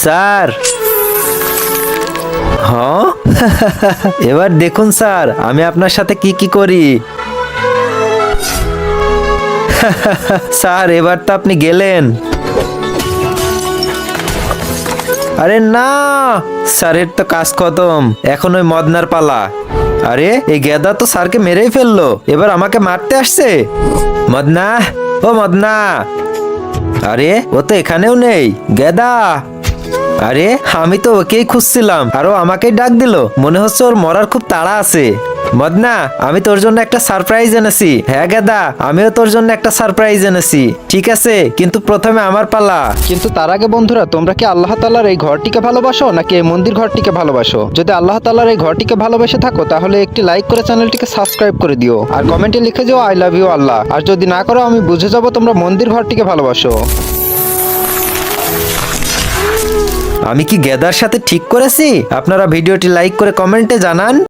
Sir. হ্যাঁ এবার দেখুন স্যার আমি আপনার সাথে কি কি করি। স্যার এবার তো আপনি গেলেন। আরে না, স্যারের তো কাজ খতম, এখন ওই মদনার পালা। আরে এই গেদা তো স্যারকে মেরেই ফেললো, এবার আমাকে মারতে আসছে। মদনা, ও মদনা। আরে ও তো এখানেও নেই। গেদা, আরে আমি তো ওকেই খুঁজছিলাম আর ও আমাকেই ডাক দিল, মনে হচ্ছে ওর মরার খুব তাড়া আছে। মদনা, আমি তোর জন্য একটা সারপ্রাইজ এনেছি। হ্যাঁ গেদা, আমিও তোর জন্য একটা সারপ্রাইজ এনেছি। ঠিক আছে, কিন্তু প্রথমে আমার পালা। কিন্তু তার আগে বন্ধুরা, তোমরা কি আল্লাহ তাআলার এই ঘরটিকে ভালোবাসো নাকি এই মন্দির ঘরটিকে ভালোবাসো? যদি আল্লাহ তাআলার এই ঘরটিকে ভালোবেসে থাকো তাহলে একটি লাইক করে চ্যানেলটিকে সাবস্ক্রাইব করে দিও আর কমেন্টে লিখে যাও আই লাভ ইউ আল্লাহ। আর যদি না করো আমি বুঝে যাব তোমরা মন্দির ঘরটিকে ভালোবাসো। আমি কি গেদার সাথে ঠিক করেছি? আপনারা ভিডিওটি লাইক করে কমেন্টে জানান।